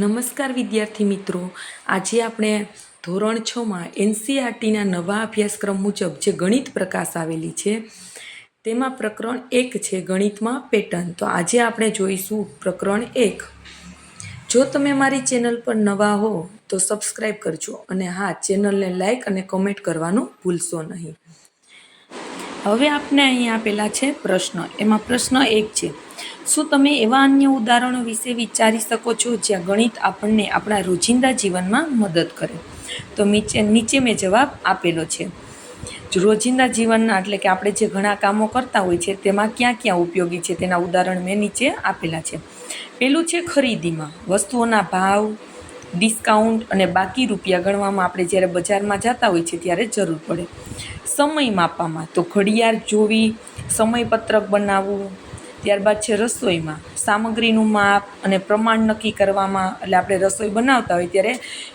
નમસ્કાર વિદ્યાર્થી મિત્રો, આજે આપણે ધોરણ 6માં એનસીઈઆરટીના નવા અભ્યાસક્રમ મુજબ જે ગણિત પ્રકાશ આવેલી છે તેમાં પ્રકરણ 1 છે ગણિતમાં પેટર્ન. તો આજે આપણે જોઈશું પ્રકરણ 1. જો તમે મારી ચેનલ પર નવા હો તો સબસ્ક્રાઈબ કરજો અને હા, ચેનલને લાઈક અને કમેન્ટ કરવાનું ભૂલશો નહીં. હવે આપણે અહીં આપેલા છે પ્રશ્ન. એમાં પ્રશ્ન 1 છે, શું તમે એવા અન્ય ઉદાહરણો વિશે વિચારી શકો છો જ્યાં ગણિત આપણને આપણા રોજિંદા જીવનમાં મદદ કરે? તો નીચે મેં જવાબ આપેલો છે. રોજિંદા જીવનના એટલે કે આપણે જે ઘણા કામો કરતા હોય છે તેમાં ક્યાં ક્યાં ઉપયોગી છે તેના ઉદાહરણ મેં નીચે આપેલા છે. પહેલું છે ખરીદીમાં. વસ્તુઓના ભાવ, ડિસ્કાઉન્ટ અને બાકી રૂપિયા ગણવામાં આપણે જ્યારે બજારમાં જતા હોય છે ત્યારે જરૂર પડે. સમય માપવામાં તો ઘડિયાળ જોવી, સમયપત્રક બનાવવું. ત્યારબાદ છે રસોઈમાં. સામગ્રીનું માપ અને પ્રમાણ નક્કી કરવામાં, એટલે આપણે રસોઈ બનાવતા હોય ત્યારે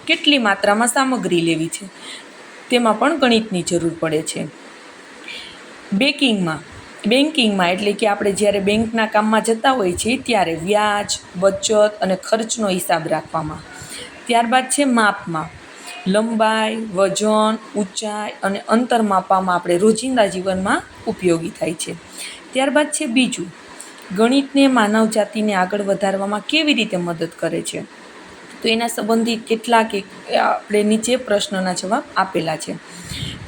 કેટલી માત્રામાં સામગ્રી લેવી છે તેમાં પણ ગણિતની જરૂર પડે છે. બેન્કિંગમાં એટલે કે આપણે જ્યારે બેંકના કામમાં જતા હોય છીએ ત્યારે વ્યાજ, બચત અને ખર્ચનો હિસાબ રાખવામાં. ત્યારબાદ છે માપમાં. લંબાઈ, વજન, ઊંચાઈ અને અંતર માપવામાં આપણે રોજિંદા જીવનમાં ઉપયોગી થાય છે. ત્યારબાદ છે બીજું, ગણિતને માનવ જાતિને આગળ વધારવામાં કેવી રીતે મદદ કરે છે? તો એના સંબંધિત કેટલાક આપણે નીચે પ્રશ્નના જવાબ આપેલા છે.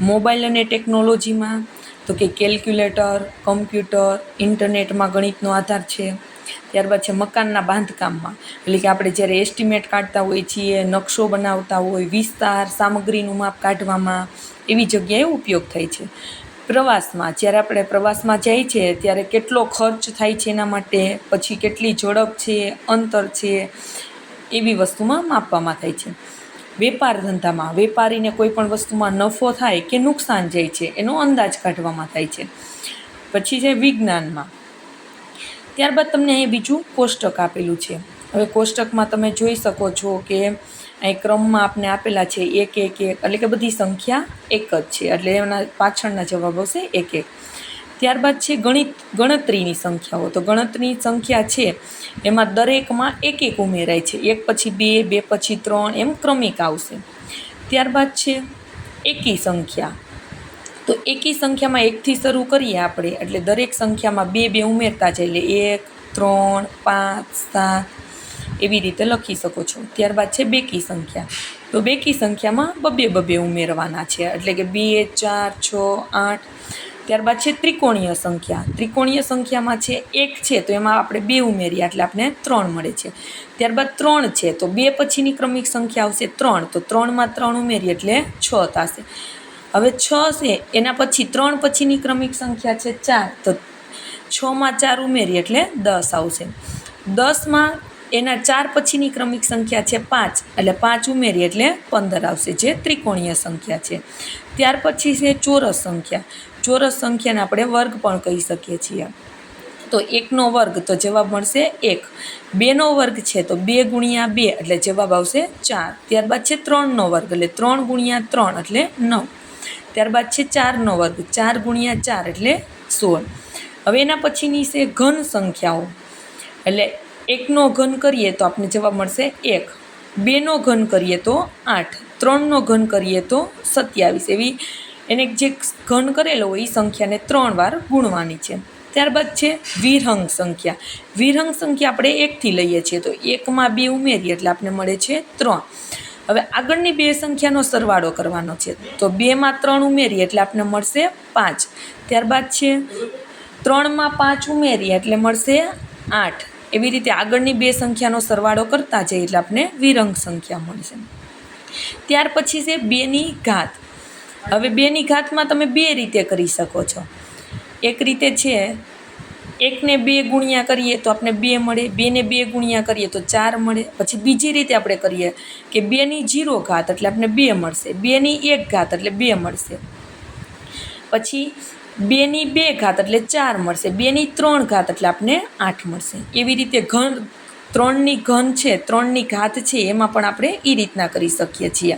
મોબાઈલ અને ટેકનોલોજીમાં તો કે કેલ્ક્યુલેટર, કમ્પ્યુટર, ઇન્ટરનેટમાં ગણિતનો આધાર છે. ત્યારબાદ છે મકાનના બાંધકામમાં, એટલે કે આપણે જ્યારે એસ્ટિમેટ કાઢતા હોઈએ છીએ, નકશો બનાવતા હોય, વિસ્તાર, સામગ્રીનું માપ કાઢવામાં એવી જગ્યાએ ઉપયોગ થાય છે. પ્રવાસમાં, જ્યારે આપણે પ્રવાસમાં જઈએ છીએ ત્યારે કેટલો ખર્ચ થાય છે એના માટે, પછી કેટલી ઝડપ છે, અંતર છે, એવી વસ્તુમાં માપવામાં થાય છે. વેપાર ધંધામાં, વેપારીને કોઈ પણ વસ્તુમાં નફો થાય કે નુકસાન જાય છે એનો અંદાજ કાઢવામાં થાય છે. પછી છે વિજ્ઞાનમાં. ત્યારબાદ તમને અહીં બીજું કોષ્ટક આપેલું છે. હવે કોષ્ટકમાં તમે જોઈ શકો છો કે અહીં ક્રમમાં આપણે આપેલા છે 1 1 1, એટલે કે બધી સંખ્યા એક જ છે, એટલે એના પાછળના જવાબ આવશે 1 1. ત્યારબાદ છે ગણતરીની સંખ્યાઓ. તો ગણતરીની સંખ્યા છે એમાં દરેકમાં 1 1 ઉમેરાય છે. 1 પછી 2, 2 પછી 3, એમ ક્રમિક આવશે. ત્યારબાદ છે એકી સંખ્યા. તો એકી સંખ્યામાં 1થી શરૂ કરીએ આપણે, એટલે દરેક સંખ્યામાં 2 2 ઉમેરતા જાય, એટલે 1 3 5 7 એવી રીતે લખી શકો છો. ત્યારબાદ છે બેકી સંખ્યા. તો બેકી સંખ્યામાં 2 2 2 ઉમેરવાના છે, એટલે કે 2 4 6 8. ત્યારબાદ છે ત્રિકોણીય સંખ્યા. ત્રિકોણીય સંખ્યામાં છે 1 છે તો એમાં આપણે 2 ઉમેરીએ એટલે આપણે 3 મળે છે. ત્યારબાદ 3 છે તો 2 પછીની ક્રમિક સંખ્યા આવશે 3, તો 3માં 3 ઉમેરીએ એટલે 6 થશે. હવે 6 છે એના પછી 3 પછીની ક્રમિક સંખ્યા છે 4, તો 6માં 4 ઉમેરીએ એટલે 10 આવશે. 10માં એના 4 પછીની ક્રમિક સંખ્યા છે 5, એટલે 5 ઉમેરીએ એટલે 15 આવશે, જે ત્રિકોણીય સંખ્યા છે. ત્યાર પછી છે ચોરસ સંખ્યા. ચોરસ સંખ્યાને આપણે વર્ગ પણ કહી શકીએ છીએ. તો 1નો વર્ગ તો જવાબ મળશે 1. 2નો વર્ગ છે તો 2 ગુણ્યા 2 એટલે જવાબ આવશે 4. ત્યારબાદ છે 3નો વર્ગ, એટલે 3 ગુણ્યા 3 એટલે 9. ત્યારબાદ છે 4નો વર્ગ, 4 ગુણ્યા 4 એટલે 16. હવે એના પછીની છે ઘન સંખ્યાઓ. એટલે 1નો ઘન કરીએ તો આપણને જવાબ મળશે 1, 2નો ઘન કરીએ તો 8, 3નો ઘન કરીએ તો 27. એવી એને જે ઘન કરેલો હોય એ સંખ્યાને 3 વાર ગુણવાની છે. ત્યારબાદ છે વિહંગ સંખ્યા. વિહંગ સંખ્યા આપણે 1થી લઈએ છીએ, તો 1માં 2 ઉમેરીએ એટલે આપણને મળે છે 3. હવે આગળની 2 સંખ્યાનો સરવાળો કરવાનો છે, તો 2માં 3 ઉમેરીએ એટલે આપણને મળશે 5. ત્યારબાદ છે 3માં 5 ઉમેરીએ એટલે મળશે 8. એવી રીતે આગળની 2 સંખ્યાનો સરવાળો કરતા જઈએ એટલે આપણને વિહંગ સંખ્યા મળશે. ત્યાર પછી છે 2ની ઘાત. હવે 2ની ઘાતમાં તમે 2 રીતે કરી શકો છો. એક રીતે છે 1ને 2 ગુણ્યા કરીએ તો આપણે 2 મળે, 2ને 2 ગુણ્યા કરીએ તો 4 મળે. પછી બીજી રીતે આપણે કરીએ કે 2ની 0 ઘાત એટલે આપણે 2 મળશે, 2ની 1 ઘાત એટલે 2 મળશે, પછી 2ની 2 ઘાત એટલે 4 મળશે, 2ની 3 ઘાત એટલે આપણે 8 મળશે. એવી રીતે 3ની ઘન છે, 3ની ઘાત છે, એમાં પણ આપણે એ રીતના કરી શકીએ છીએ.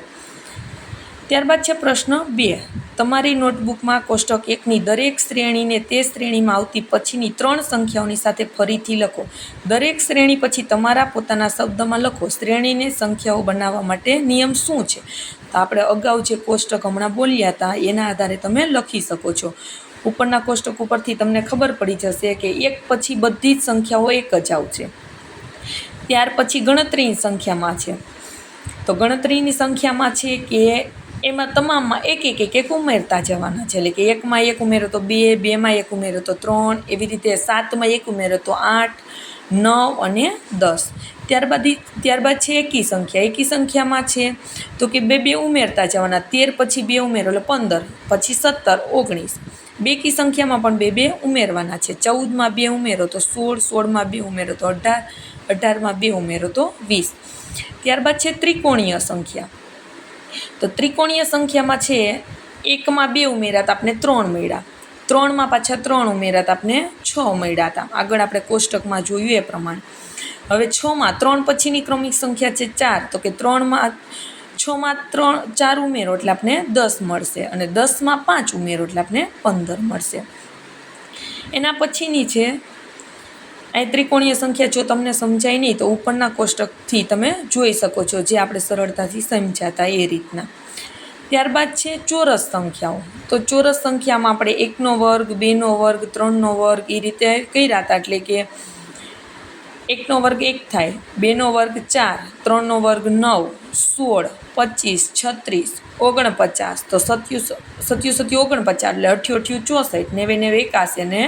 ત્યારબાદ છે પ્રશ્ન 2. તમારી નોટબુકમાં કોષ્ટક 1ની દરેક શ્રેણીને તે શ્રેણીમાં આવતી પછીની 3 સંખ્યાઓની સાથે ફરીથી લખો. દરેક શ્રેણી પછી તમારા પોતાના શબ્દમાં લખો. શ્રેણીને સંખ્યાઓ બનાવવા માટે નિયમ શું છે? તો આપણે અગાઉ જે કોષ્ટક હમણાં બોલ્યા હતા એના આધારે તમે લખી શકો છો. ઉપરના કોષ્ટક ઉપરથી તમને ખબર પડી જશે કે 1 પછી બધી જ સંખ્યાઓ 1 જ આવશે. ત્યાર પછી ગણતરીની સંખ્યામાં છે, તો ગણતરીની સંખ્યામાં છે કે એમાં તમામમાં એક ઉમેરતા જવાના છે. એટલે કે 1માં 1 ઉમેરો તો 2, 2માં 1 ઉમેરો તો 3, એવી રીતે 7માં 1 ઉમેરો તો 8, 9 અને 10. ત્યારબાદ છે એકી સંખ્યા. એકી સંખ્યામાં છે તો કે 2 2 ઉમેરતા જવાના. 13 પછી 2 ઉમેરો એટલે 15, પછી 17, 19. બેકી સંખ્યામાં પણ 2 2 ઉમેરવાના છે. 14માં 2 ઉમેરો તો 16, 16માં 2 ઉમેરો તો 18, 18માં 2 ઉમેરો તો 20. ત્યારબાદ છે ત્રિકોણીય સંખ્યા. તો ત્રિકોણીય સંખ્યામાં છે 1માં 2 ઉમેર્યા હતા આપણે 3 મળ્યા, 3માં પાછા 3 ઉમેર્યા હતા આપણે 6 મળ્યા હતા. આગળ આપણે કોષ્ટકમાં જોયું એ પ્રમાણે. હવે 6માં 3 પછીની ક્રમિક સંખ્યા છે 4, તો કે 6માં 4 ઉમેરો એટલે આપણે 10 મળશે, અને 10માં 5 ઉમેરો એટલે આપણે 15 મળશે. એના પછીની છે અહીં ત્રિકોણીય સંખ્યા. જો તમને સમજાય નહીં તો ઉપરના કોષ્ટકથી તમે જોઈ શકો છો, જે આપણે સરળતાથી સમજાતા એ રીતના. ત્યારબાદ છે ચોરસ સંખ્યાઓ. તો ચોરસ સંખ્યામાં આપણે 1નો વર્ગ, 2નો વર્ગ, 3નો વર્ગ એ રીતે કર્યા હતા. એટલે કે 1નો વર્ગ 1 થાય, 2નો વર્ગ 4, 3નો વર્ગ 9, 16, 25, 36, 49, તો 7 7 49, એટલે 88 64, 90 81 અને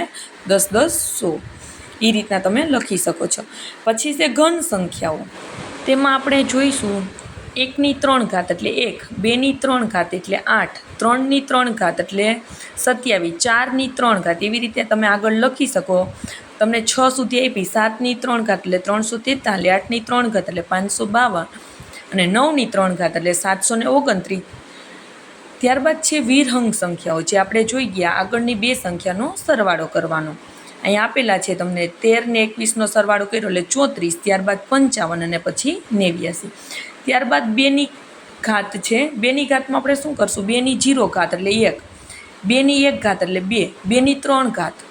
10 10 100. એ રીતના તમે લખી શકો છો. પછી છે ઘન સંખ્યાઓ. તેમાં આપણે જોઈશું 1ની 3 ઘાત એટલે 1, 2ની 3 ઘાત એટલે 8, 3ની 3 ઘાત એટલે 27, 4ની 3 ઘાત. એવી રીતે તમે આગળ લખી શકો. તમને 6 સુધી આપી, 7ની 3 ઘાત એટલે 343, 8ની 3 ઘાત એટલે 552, અને 9ની 3 ઘાત એટલે 729. ત્યારબાદ છે વિરહંગ સંખ્યાઓ, જે આપણે જોઈ ગયા. આગળની 2 સંખ્યાનો સરવાળો કરવાનો. અહીં આપેલા છે તમને 13 ને 21નો સરવાળો કર્યો એટલે 34, ત્યારબાદ 55 અને પછી 89. ત્યારબાદ 2ની ઘાત છે. 2ની ઘાતમાં આપણે શું કરશું? 2ની 0 ઘાત એટલે 1, 2ની 1 ઘાત એટલે 2, 2ની 3 ઘાત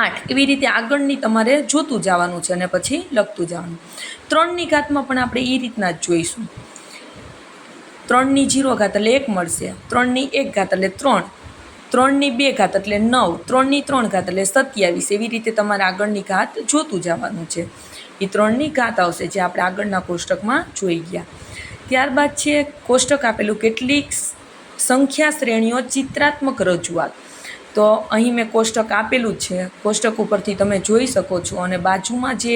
8. એવી રીતે આગળની તમારે જોતું જવાનું છે અને પછી લખતું જવાનું. 3ની ઘાતમાં પણ આપણે એ રીતના જ જોઈશું. 3ની 0 ઘાત એટલે 1 મળશે, 3ની 1 ઘાત એટલે 3, 3ની 2 ઘાત એટલે 9, 3ની 3 ઘાત એટલે 27. એવી રીતે તમારે આગળની ઘાત જોતું જવાનું છે. એ 3ની ઘાત આવશે, જે આપણે આગળના કોષ્ટકમાં જોઈ ગયા. ત્યારબાદ છે કોષ્ટક આપેલું કેટલીક સંખ્યા શ્રેણીઓ ચિત્રાત્મક રજૂઆત. તો અહીં મેં કોષ્ટક આપેલું છે, કોષ્ટક ઉપરથી તમે જોઈ શકો છો, અને બાજુમાં જે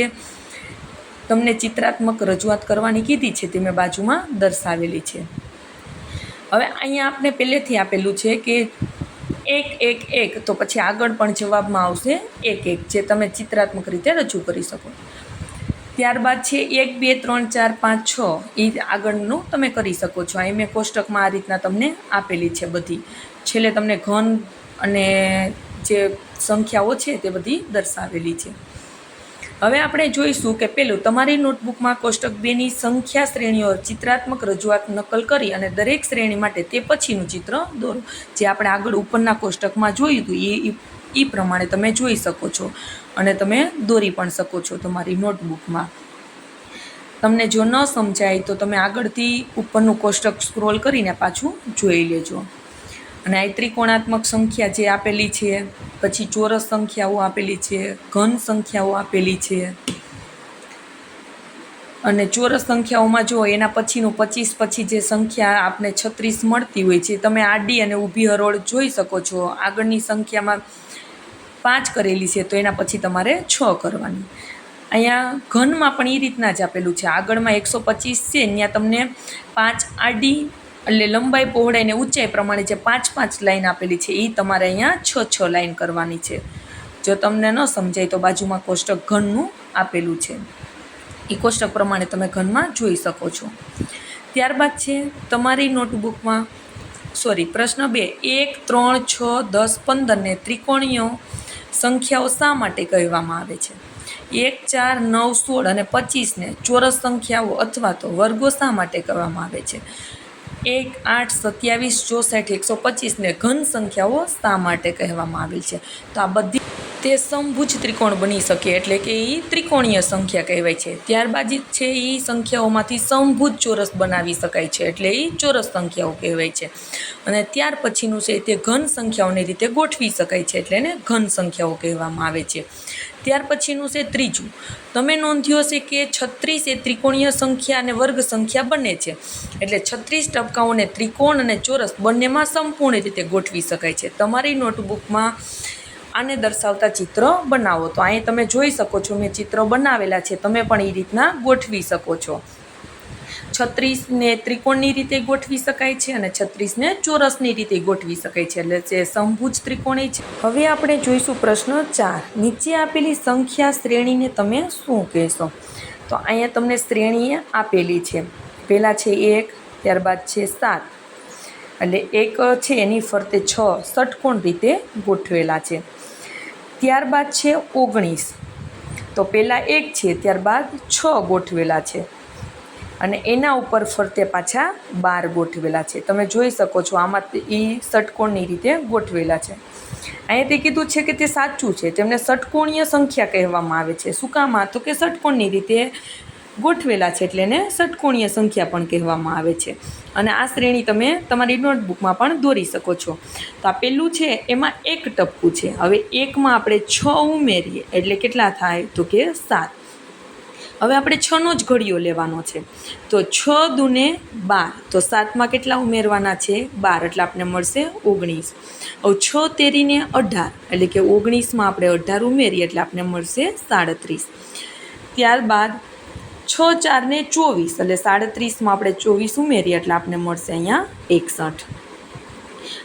તમને ચિત્રાત્મક રજૂઆત કરવાની કીધી છે તે મેં બાજુમાં દર્શાવેલી છે. હવે અહીંયા આપણે પહેલેથી આપેલું છે કે 1 1 1, તો પછી આગળ પણ જવાબમાં આવશે 1 1, જે તમે ચિત્રાત્મક રીતે રજૂ કરી શકો. ત્યારબાદ છે 1 2 3 4 5 6, એ આગળનું તમે કરી શકો છો. અહીં મેં કોષ્ટકમાં આ રીતના તમને આપેલી છે બધી. છેલ્લે તમને ઘન અને જે સંખ્યાઓ છે તે બધી દર્શાવેલી છે. હવે આપણે જોઈશું કે પેલું, તમારી નોટબુકમાં કોષ્ટક 2ની સંખ્યા શ્રેણીઓ ચિત્રાત્મક રજૂઆત નકલ કરી અને દરેક શ્રેણી માટે તે પછીનું ચિત્ર દોરો. જે આપણે આગળ ઉપરના કોષ્ટકમાં જોયું હતું એ પ્રમાણે તમે જોઈ શકો છો, અને તમે દોરી પણ શકો છો તમારી નોટબુકમાં. તમને જો ન સમજાય તો તમે આગળથી ઉપરનું કોષ્ટક સ્ક્રોલ કરીને પાછું જોઈ લેજો. અને આ ત્રિકોણાત્મક સંખ્યા જે આપેલી છે, પછી ચોરસ સંખ્યાઓ આપેલી છે, ઘન સંખ્યાઓ આપેલી છે. અને ચોરસ સંખ્યાઓમાં જો એના પછીનું 25 પછી જે સંખ્યા આપણે 36 મળતી હોય છે, તમે આડી અને ઊભી હરોળ જોઈ શકો છો. આગળની સંખ્યામાં 5 કરેલી છે, તો એના પછી તમારે 6 કરવાની. અહીંયા ઘનમાં પણ એ રીતના જ આપેલું છે. આગળમાં 125 છે, ત્યાં તમને 5 આડી એટલે લંબાઈ, પહોળાઈ અને ઊંચાઈ પ્રમાણે જે 5 5 લાઈન આપેલી છે, એ તમારે અહીંયા 6 6 લાઈન કરવાની છે. જો તમને ન સમજાય તો બાજુમાં કોષ્ટક ઘનનું આપેલું છે, એ કોષ્ટક પ્રમાણે તમે ઘનમાં જોઈ શકો છો. ત્યારબાદ છે તમારી નોટબુકમાં પ્રશ્ન 2, 1 3 6 10 15 ને ત્રિકોણીય સંખ્યાઓ શા માટે કહેવામાં આવે છે? 1 4 9 16 અને 25 ને ચોરસ સંખ્યાઓ અથવા તો વર્ગો શા માટે કહેવામાં આવે છે? 1, 8, 27, 64, 125ને ઘન સંખ્યાઓ શા માટે કહેવામાં આવેલ છે? તો આ બધી તે સમભુજ ત્રિકોણ બની શકે, એટલે કે એ ત્રિકોણીય સંખ્યા કહેવાય છે. ત્યારબાદ છે એ સંખ્યાઓમાંથી સમભુજ ચોરસ બનાવી શકાય છે, એટલે એ ચોરસ સંખ્યાઓ કહેવાય છે. અને ત્યાર પછીનું છે તે ઘન સંખ્યાઓની રીતે ગોઠવી શકાય છે, એટલે એને ઘન સંખ્યાઓ કહેવામાં આવે છે. ત્યાર પછીનું છે ત્રીજું. તમે નોંધ્યું હશે કે 36 એ ત્રિકોણીય સંખ્યા અને વર્ગ સંખ્યા બને છે, એટલે 36 ટપકાઓને ત્રિકોણ અને ચોરસ બંનેમાં સંપૂર્ણ રીતે ગોઠવી શકાય છે. તમારી નોટબુકમાં આને દર્શાવતા ચિત્ર બનાવો. તો અહીં તમે જોઈ શકો છો, મેં ચિત્ર બનાવેલા છે, તમે પણ એ રીતના ગોઠવી શકો છો. 36ને ત્રિકોણની રીતે ગોઠવી શકાય છે અને 36ને ચોરસની રીતે ગોઠવી શકાય છે, એટલે જે સમભુજ ત્રિકોણી છે. હવે આપણે જોઈશું પ્રશ્ન 4. નીચે આપેલી સંખ્યા શ્રેણીને તમે શું કહેશો? તો અહીંયા તમને શ્રેણી આપેલી છે. પહેલાં છે 1, ત્યારબાદ છે 7, એટલે 1 છે એની ફરતે 6 ષટકોણ રીતે ગોઠવેલા છે. ત્યારબાદ છે 19, તો પહેલાં 1 છે, ત્યારબાદ 6 ગોઠવેલા છે અને એના ઉપર ફરતે પાછા 12 ગોઠવેલા છે. તમે જોઈ શકો છો, આમાં એ ષટકોણની રીતે ગોઠવેલા છે. અહીંયા તે કીધું છે કે તે સાચું છે, તેમને ષટકોણીય સંખ્યા કહેવામાં આવે છે. શું કામ? તો કે ષટકોણની રીતે ગોઠવેલા છે, એટલે એને ષટકોણીય સંખ્યા પણ કહેવામાં આવે છે. અને આ શ્રેણી તમે તમારી નોટબુકમાં પણ દોરી શકો છો. તો આ પહેલું છે એમાં 1 ટપકું છે. હવે 1માં આપણે 6 ઉમેરીએ એટલે કેટલા થાય? તો કે 7. હવે આપણે 6નો જ ઘડિયો લેવાનો છે, તો 6 દૂને 12, તો 7માં કેટલા ઉમેરવાના છે? 12, એટલે આપણને મળશે 19. હવે 6 તેરીને 18, એટલે કે 19માં આપણે 18 ઉમેરીએ એટલે આપણને મળશે 37. ત્યારબાદ 6 4 ને 24, એટલે 37માં આપણે 24 ઉમેરીએ એટલે આપણને મળશે અહીંયા 61.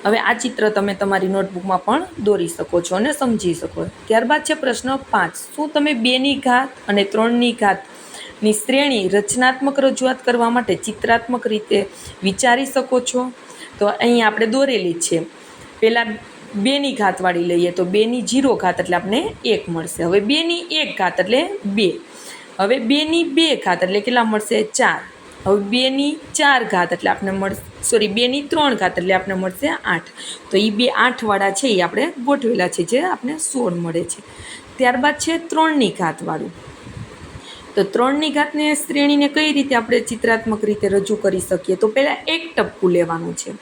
હવે આ ચિત્ર તમે તમારી નોટબુકમાં પણ દોરી શકો છો અને સમજી શકો. ત્યારબાદ છે પ્રશ્ન 5. શું તમે 2ની ઘાત અને 3ની ઘાતની શ્રેણી રચનાત્મક રજૂઆત કરવા માટે ચિત્રાત્મક રીતે વિચારી શકો છો? તો અહીં આપણે દોરેલી છે. પહેલાં 2ની ઘાતવાળી લઈએ તો 2ની 0 ઘાત એટલે આપણને 1 મળશે. હવે 2ની 1 ઘાત એટલે 2. હવે 2ની 2 ઘાત એટલે કેટલા મળશે? 4. હવે 2ની 4 ઘાત એટલે આપણે મળશે 2ની 3 ઘાત એટલે આપણે મળશે 8. તો એ 2 8વાળા છે એ આપણે ગોઠવેલા છે, જે આપણે 16 મળે છે. ત્યારબાદ છે 3ની ઘાતવાળું. તો 3ની ઘાતને શ્રેણીને કઈ રીતે આપણે ચિત્રાત્મક રીતે રજૂ કરી શકીએ? તો પહેલાં 1 ટપકું લેવાનું છે,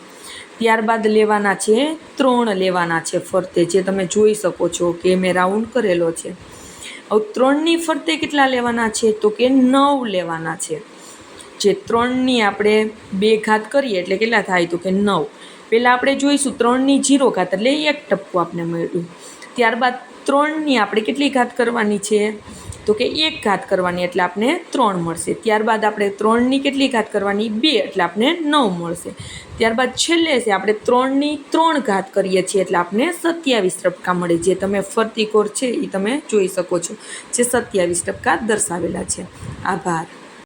ત્યારબાદ લેવાના છે 3 લેવાના છે ફરતે, જે તમે જોઈ શકો છો કે મેં રાઉન્ડ કરેલો છે. હવે 3ની ફરતે કેટલા લેવાના છે? તો કે 9 લેવાના છે. જે 3ની આપણે 2 ઘાત કરીએ એટલે કેટલા થાય? તો કે 9. પહેલાં આપણે જોઈશું 3ની 0 ઘાત એટલે 1 ટપકું આપણે મળ્યું. ત્યારબાદ 3ની આપણે કેટલી ઘાત કરવાની છે? તો કે 1 ઘાત કરવાની, એટલે આપણે 3 મળશે. ત્યારબાદ આપણે 3ની કેટલી ઘાત કરવાની? 2, એટલે આપણે 9 મળશે. ત્યારબાદ છેલ્લે છે આપણે 3ની 3 ઘાત કરીએ છીએ એટલે આપણે 27 ટપકા મળે, જે તમે ફરતી કોર છે એ તમે જોઈ શકો છો, જે 27 ટપકા દર્શાવેલા છે. આભાર.